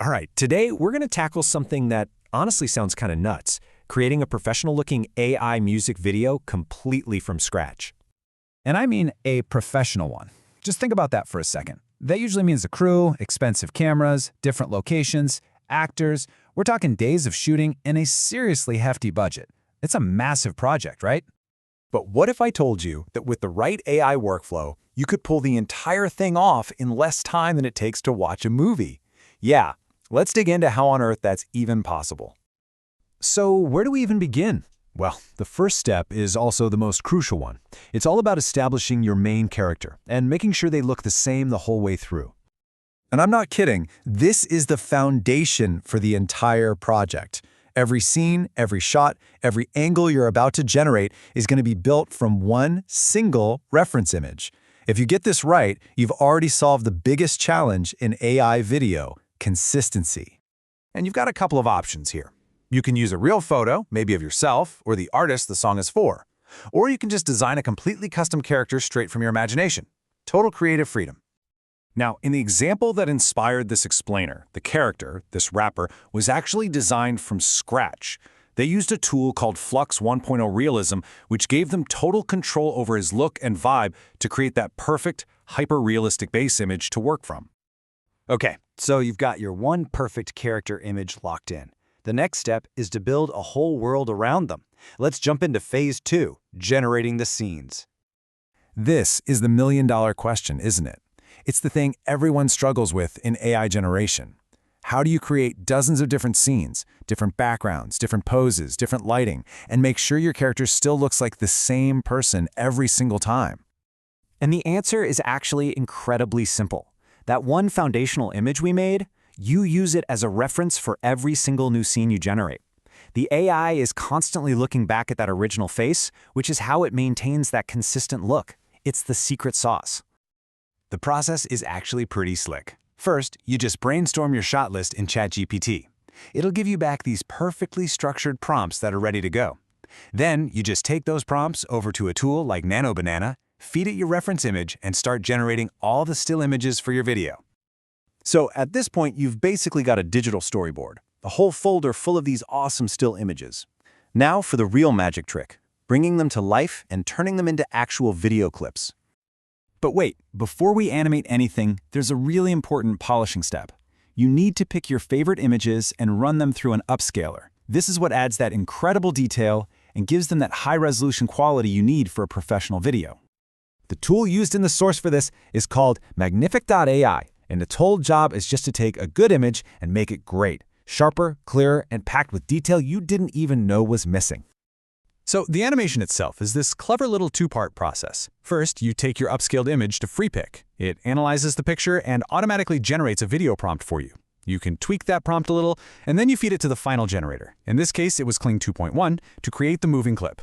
All right, today we're going to tackle something that honestly sounds kind of nuts, creating a professional-looking AI music video completely from scratch. And I mean a professional one. Just think about that for a second. That usually means a crew, expensive cameras, different locations, actors. We're talking days of shooting and a seriously hefty budget. It's a massive project, right? But what if I told you that with the right AI workflow, you could pull the entire thing off in less time than it takes to watch a movie? Yeah, let's dig into how on earth that's even possible. So where do we even begin? Well, the first step is also the most crucial one. It's all about establishing your main character and making sure they look the same the whole way through. And I'm not kidding, this is the foundation for the entire project. Every scene, every shot, every angle you're about to generate is going to be built from one single reference image. If you get this right, you've already solved the biggest challenge in AI video: consistency. And you've got a couple of options here. You can use a real photo, maybe of yourself or the artist the song is for. Or you can just design a completely custom character straight from your imagination. Total creative freedom. Now, in the example that inspired this explainer, the character, this rapper, was actually designed from scratch. They used a tool called Flux 1.0 Realism, which gave them total control over his look and vibe to create that perfect, hyper-realistic base image to work from. Okay, so you've got your one perfect character image locked in. The next step is to build a whole world around them. Let's jump into phase 2, generating the scenes. This is the million-dollar question, isn't it? It's the thing everyone struggles with in AI generation. How do you create dozens of different scenes, different backgrounds, different poses, different lighting, and make sure your character still looks like the same person every single time? And the answer is actually incredibly simple. That one foundational image we made, you use it as a reference for every single new scene you generate. The AI is constantly looking back at that original face, which is how it maintains that consistent look. It's the secret sauce. The process is actually pretty slick. First, you just brainstorm your shot list in ChatGPT. It'll give you back these perfectly structured prompts that are ready to go. Then, you just take those prompts over to a tool like Nano Banana, feed it your reference image, and start generating all the still images for your video. So at this point, you've basically got a digital storyboard, a whole folder full of these awesome still images. Now for the real magic trick, bringing them to life and turning them into actual video clips. But wait, before we animate anything, there's a really important polishing step. You need to pick your favorite images and run them through an upscaler. This is what adds that incredible detail and gives them that high-resolution quality you need for a professional video. The tool used in the source for this is called Magnificai, and its whole job is just to take a good image and make it great, sharper, clearer, and packed with detail you didn't even know was missing. So the animation itself is this clever little two-part process. First, you take your upscaled image to Freepic. It analyzes the picture and automatically generates a video prompt for you. You can tweak that prompt a little, and then you feed it to the final generator. In this case, it was Kling 2.1 to create the moving clip.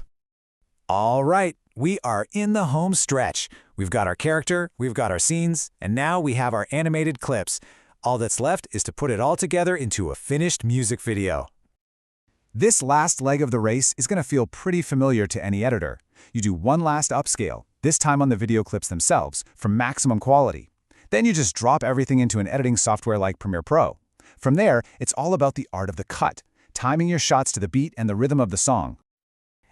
All right, we are in the home stretch. We've got our character, we've got our scenes, and now we have our animated clips. All that's left is to put it all together into a finished music video. This last leg of the race is going to feel pretty familiar to any editor. You do one last upscale, this time on the video clips themselves, for maximum quality. Then you just drop everything into an editing software like Premiere Pro. From there, it's all about the art of the cut, timing your shots to the beat and the rhythm of the song.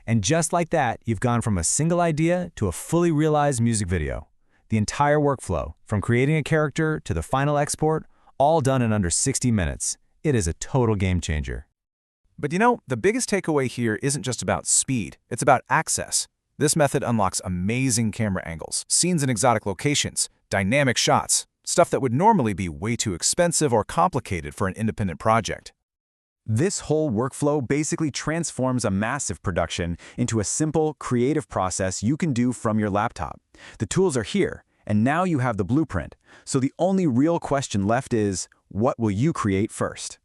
And just like that, you've gone from a single idea to a fully realized music video. The entire workflow, from creating a character to the final export, all done in under 60 minutes. It is a total game changer. But you know, the biggest takeaway here isn't just about speed, it's about access. This method unlocks amazing camera angles, scenes in exotic locations, dynamic shots, stuff that would normally be way too expensive or complicated for an independent project. This whole workflow basically transforms a massive production into a simple, creative process you can do from your laptop. The tools are here, and now you have the blueprint. So the only real question left is, what will you create first?